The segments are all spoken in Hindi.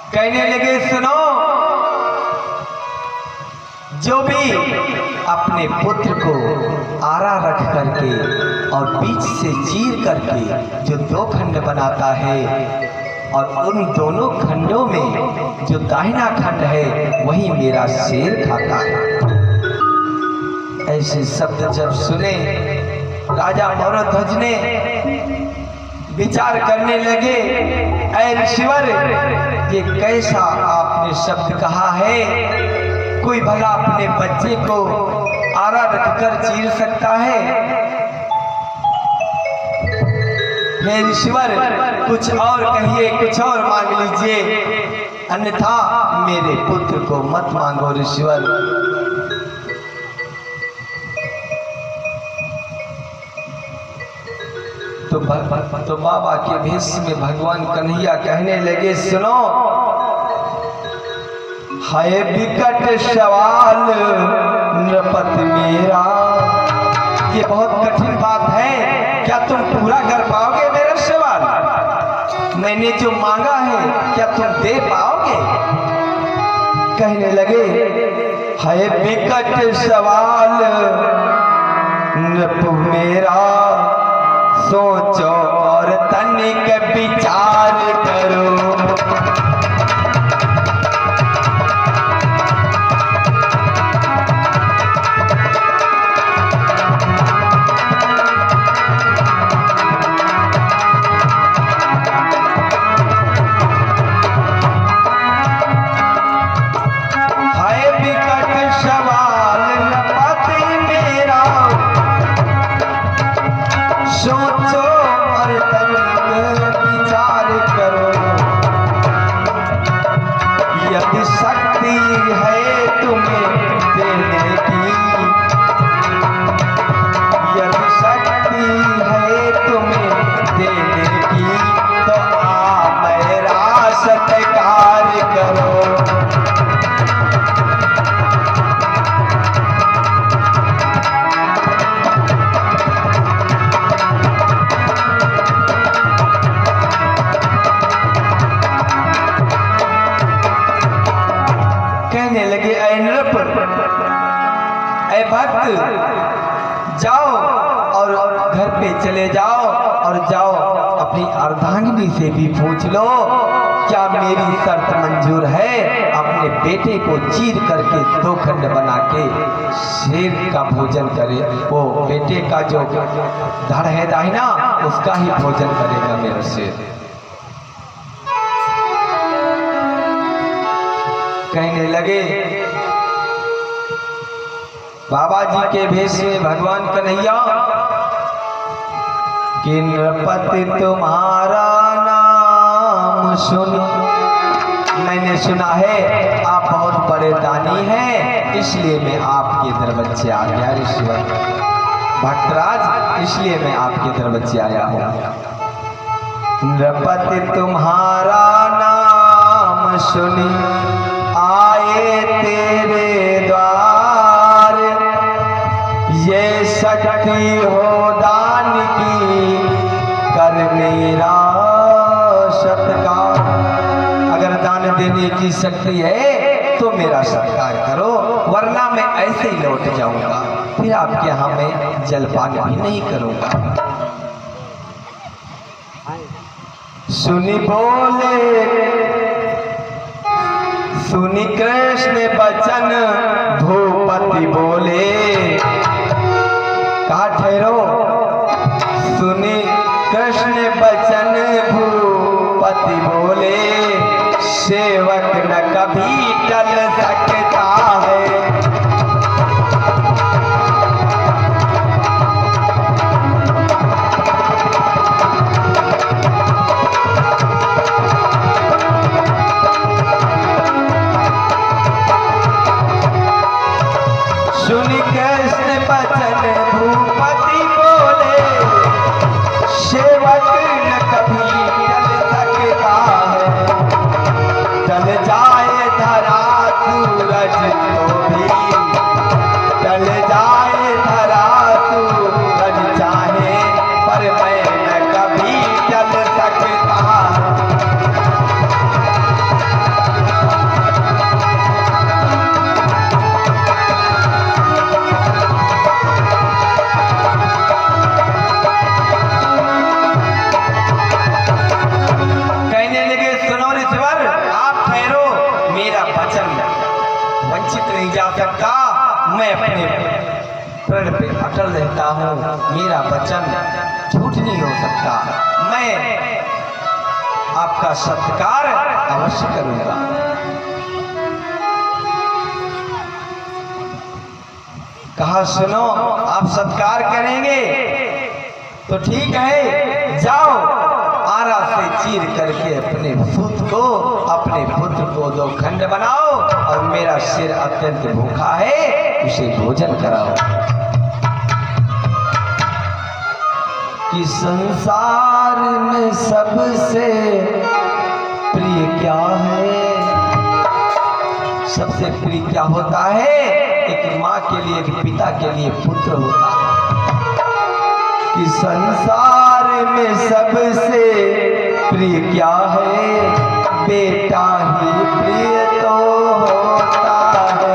कहने लगे सुनो, जो भी अपने पुत्र को आरा रख करके और बीच से चीर करके जो दो खंड बनाता है और उन दोनों खंडों में जो दाहिना खंड है वही मेरा शेर खाता है। ऐसे शब्द जब सुने राजा मौर्यध्वज ने विचार करने लगे, ऐ ऋषिवर ये कैसा आपने शब्द कहा है? कोई भला अपने बच्चे को आरा रखकर चीर सकता है? हे ऋषिवर कुछ और कहिए, कुछ और मांग लीजिए, अन्यथा मेरे पुत्र को मत मांगो ऋषिवर। तो बाबा के भेष में भगवान कन्हैया कहने लगे सुनो, है विकट सवाल नृपति मेरा, ये बहुत कठिन बात है, क्या तुम पूरा कर पाओगे मेरा सवाल? मैंने जो मांगा है क्या तुम दे पाओगे? कहने लगे है विकट सवाल नृप मेरा, सोचो और तनिक विचार करो। जाओ और घर पे चले जाओ और जाओ अपनी अर्धांगिनी से भी पूछ लो क्या मेरी शर्त मंजूर है? अपने बेटे को चीर करके दो खंड बना के शेर का भोजन करे, वो बेटे का जो धड़ है दाहिना उसका ही भोजन करेगा मेरा शेर। कहने लगे बाबा जी के भेष में भगवान कन्हैया कि नृपति तुम्हारा नाम सुन, मैंने सुना है आप बहुत बड़े दानी हैं, इसलिए मैं आपके दरबच्चे आ गया ऋषिवर भक्तराज, इसलिए मैं आपके दरबच्चे आया हूँ। नृपति तुम्हारा नाम सुनी आए तेरे द्वार, ये शक्ति हो दान की कर मेरा सत्कार। अगर दान देने की शक्ति है तो मेरा सत्कार करो, वरना मैं ऐसे ही लौट जाऊंगा, फिर आपके यहाँ मैं जलपान भी नहीं करूंगा। सुनी बोले सुनी कृष्ण बचन भूपति बोले, कहा ठहरो, सुनी कृष्ण बचन भूपति बोले, सेवक न कभी टल सकता है। सुनी कृष्ण बचन भूपति बोले, सेवक न कभी टल सकता है। टल जाए धरा सूरज तो भी, टल जाए धरा सूरज चाहे, पर मैं न कभी टल सकता। वंचित नहीं जा सकता। मैं अपने प्रण पे अटल रहता हूँ, मेरा वचन झूठ नहीं हो सकता। मैं आपका सत्कार अवश्य करूंगा। कहा सुनो, आप सत्कार करेंगे तो ठीक है, जाओ आरा से चीर करके अपने अपने पुत्र को 2 खंड बनाओ और मेरा सिर अत्यंत भूखा है, उसे भोजन कराओ। कि संसार में सबसे प्रिय क्या है? सबसे प्रिय क्या होता है? एक माँ के लिए, एक पिता के लिए पुत्र होता है। कि संसार में सबसे प्रिय क्या है? बेटा ही प्रिय तो होता है।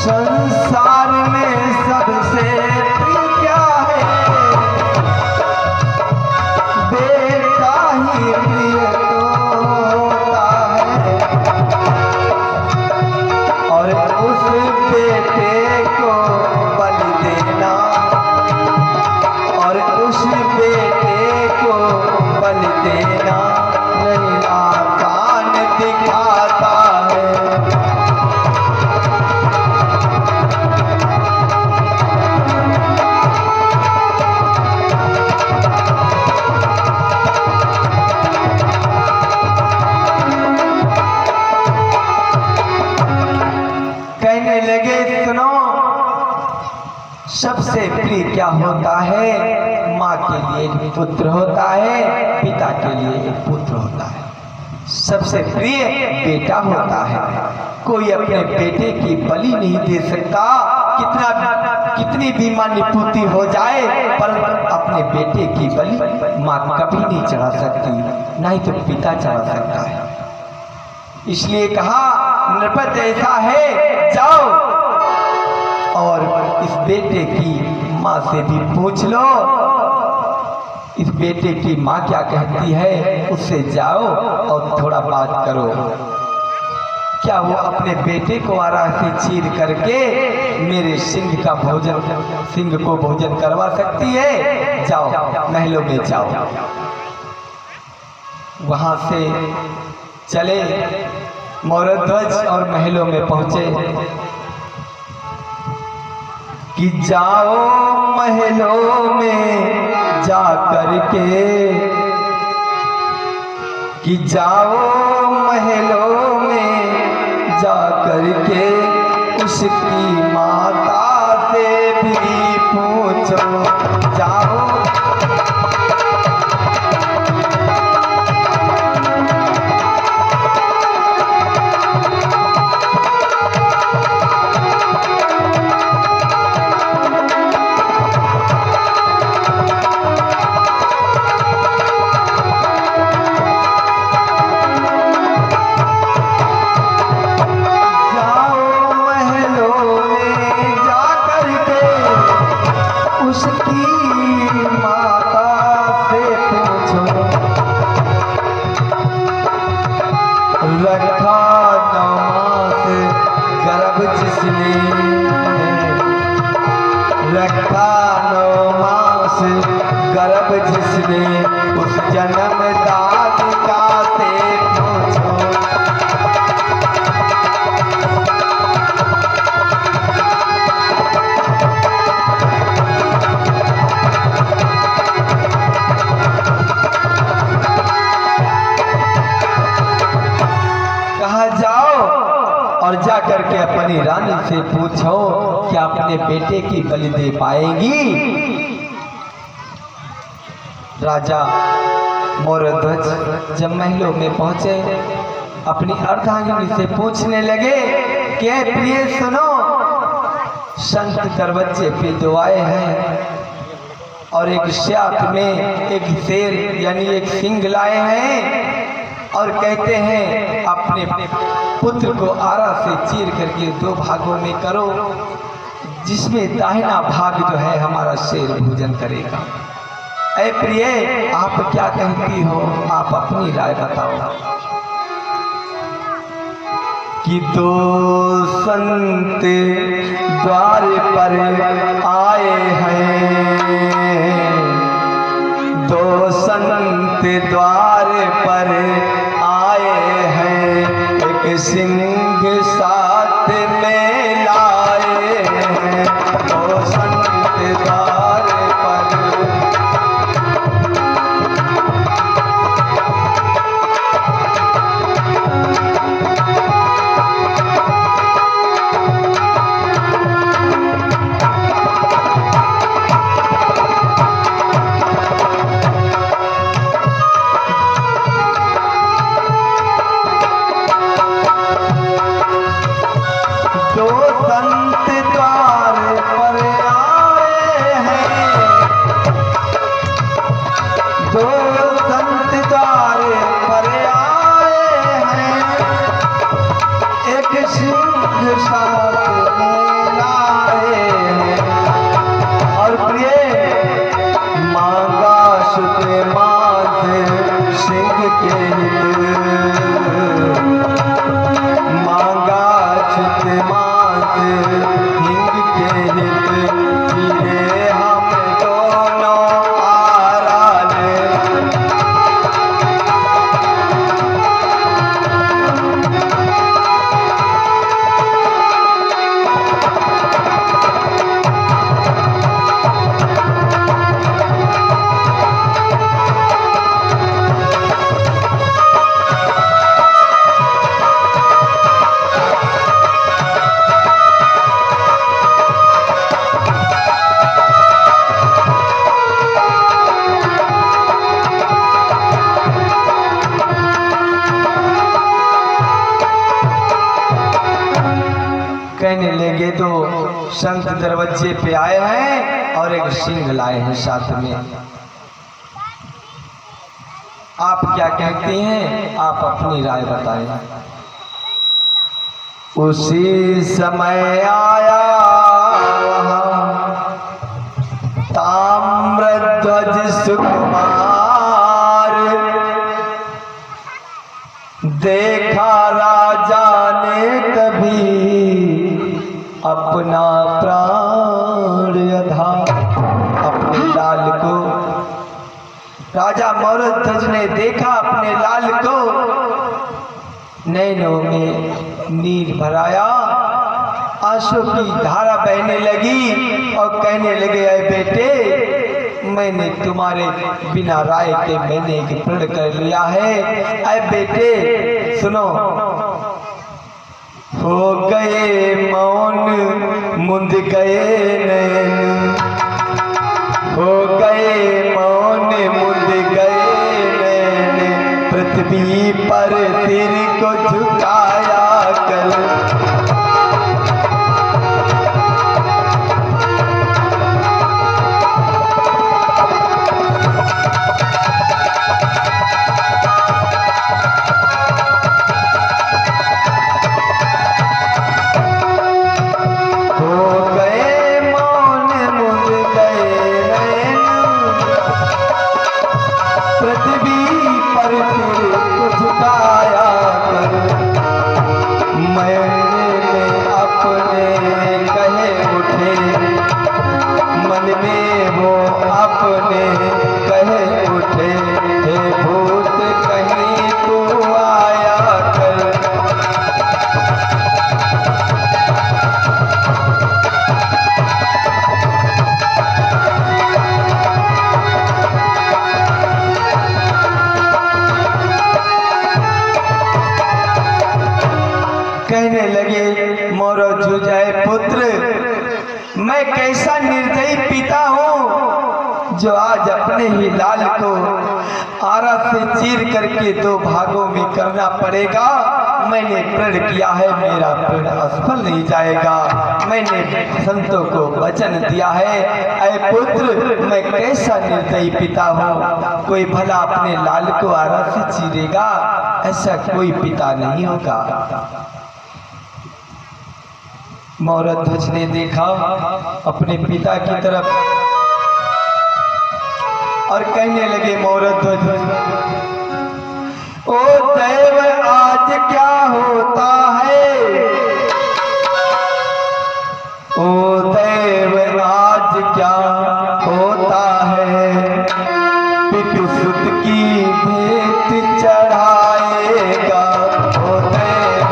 संसार में सबसे प्रिय क्या है? बेटा ही प्रिय तो होता है। और उस बेटे को बलि देना, और उस बेटे को बलि देना नहीं आसान दिखाता है। कहने लगे सुनो, सबसे प्रिय क्या होता है? माँ के लिए एक पुत्र होता है, पिता के लिए एक पुत्र होता है। सबसे प्रिय बेटा होता है। कोई अपने बेटे की बलि नहीं दे सकता, कितनी भी मान्यपूर्ति हो जाए, पर अपने बेटे की बलि माँ कभी नहीं चढ़ा सकती, नहीं तो पिता चढ़ा सकता है। इसलिए कहा नृपत ऐसा है, जाओ और इस बेटे की माँ से भी पूछ लो, इस बेटे की माँ क्या कहती है, उससे जाओ और थोड़ा बात करो। क्या वो अपने बेटे को आरा से चीर करके मेरे सिंह को भोजन करवा सकती है? जाओ महलों में जाओ। वहां से चले मौरध्वज और महलों में पहुंचे। कि जाओ महलों में जा करके, कि जाओ महलों में जा करके उसकी माता से भी पूछो। जाओ गर्भ जिसने उस जन्म दादिका से पूछो। कहा जाओ और जा करके अपनी रानी से पूछो क्या अपने बेटे की बलि दे पाएगी। राजा मौरध्वज जब महलों में पहुंचे अपनी अर्धांगिनी से पूछने लगे कि प्रिय सुनो, संत दरवाजे पे दो आए हैं और एक साथ में एक शेर यानी एक सिंह लाए हैं और कहते हैं अपने पुत्र को आरा से चीर करके दो भागों में करो, जिसमें दाहिना भाग जो है हमारा शेर भोजन करेगा। ऐ प्रिय, आप क्या कहती हो? आप अपनी राय बताओ। कि दो संत द्वार पर आए हैं, दो संत द्वार पर आए हैं, एक सिंह साथ में लाए हैं। दो संत द्वार पर कहने लगे तो संत दरवाजे पे आए हैं और एक सिंह लाए हैं साथ में। आप क्या कहते हैं? आप अपनी राय बताएं। उसी समय आया ताम्रध्वज सुकुमार, देखा राजा ने कभी अपना प्राण आधार। अपने लाल को राजा मौर्यध्वज ने देखा, अपने लाल को नैनों में नीर भराया, आंसू की धारा बहने लगी और कहने लगे, अरे बेटे मैंने तुम्हारे बिना राय के मैंने एक प्रण कर लिया है। अरे बेटे सुनो, हो गए मौन मुंद गए नैन, हो गए मौन मुंद गए नैन, पृथ्वी पर सिर को झुकाया कर। कहने लगे, मौर्यध्वज पुत्र, मैं कैसा निर्दयी पिता हूँ जो आज अपने ही लाल को आरा से चीर करके दो भागों में करना पड़ेगा। मैंने प्रण किया है, मेरा प्रण असफल नहीं जाएगा। मैंने संतों को वचन दिया है, ऐ पुत्र मैं कैसा निर्दयी पिता हूँ, कोई भला अपने लाल को आरा से चीरेगा, ऐसा कोई पिता नहीं होगा। मौरध्वज ने देखा अपने पिता की तरफ और कहने लगे, मौरध्वज ओ देव आज क्या होता है, ओ देव आज क्या होता है, पितु सुत की भेंट चढ़ाएगा, ओ देव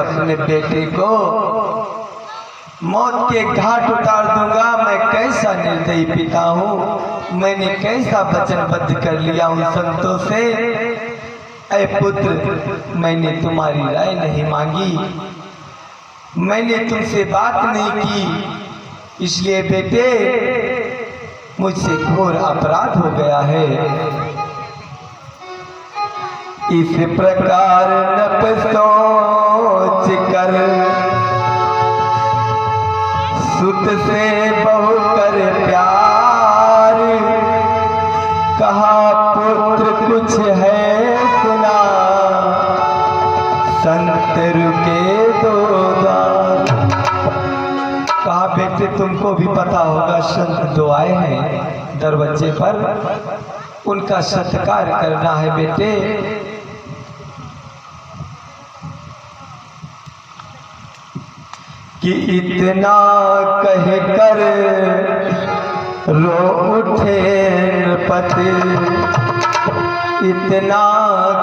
अपने बेटे को मौत के घाट उतार दूंगा। मैं कैसा निर्दयी पिता हूँ, मैंने कैसा वचनबद्ध कर लिया उन संतों से। ऐ पुत्र मैंने तुम्हारी राय नहीं मांगी, मैंने तुमसे बात नहीं की, इसलिए बेटे मुझसे घोर अपराध हो गया है। इस प्रकार नप सोच कर सुत से बहु कर प्यार, कहा पुत्र कुछ है सुना, संत रुके दो द्वार। कहा बेटे तुमको भी पता होगा संत दो आए हैं दरवाजे पर, उनका सत्कार करना है बेटे। कि इतना कह कर रो उठे नृपति, इतना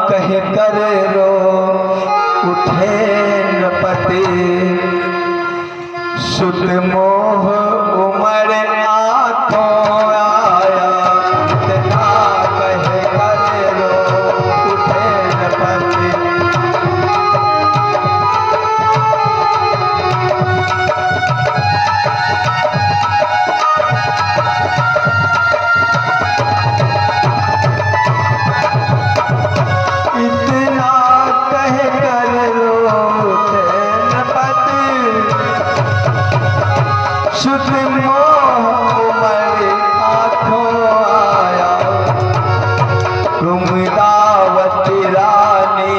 कह कर रो उठे नृपति, सुत मोह उमड़ आँखों आया, इतना कह कर रो उठे नृपति। सुत मोह उमड़ आँखों आया, कुमुदावती रानी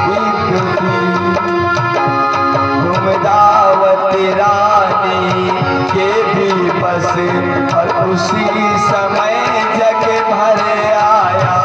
बिगड़ी, कुमुदावती रानी के भी बस, और उसी समय जग भर आया।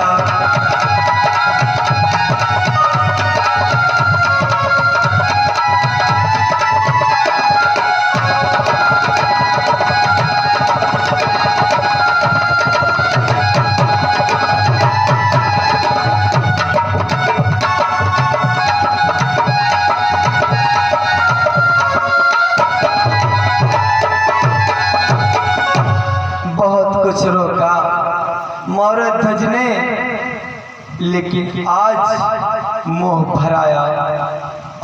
रोका मौरध्वज ने, लेकिन आज मोह भराया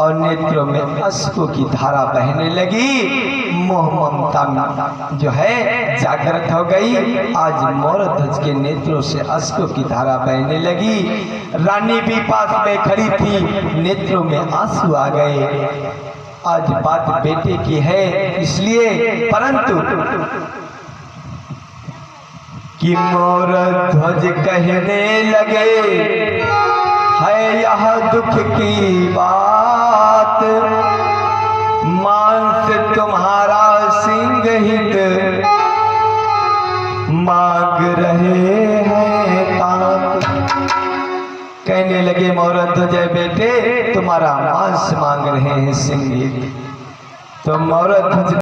और नेत्रों में अश्कों की धारा बहने लगी। मोह ममता में जो है जागृत हो गई। आज मोरध्वज के नेत्रों से अश्कों की धारा बहने लगी। रानी भी पास में खड़ी थी, नेत्रों में आंसू आ गए। आज बात बेटे की है इसलिए, परंतु कि मोरध्वज कहने लगे है यह दुख की बात, मांस तुम्हारा सिंह हित मांग रहे हैं तात। कहने लगे मोरध्वज बेटे तुम्हारा मांस मांग रहे हैं सिंह हित। तो मोरध्वज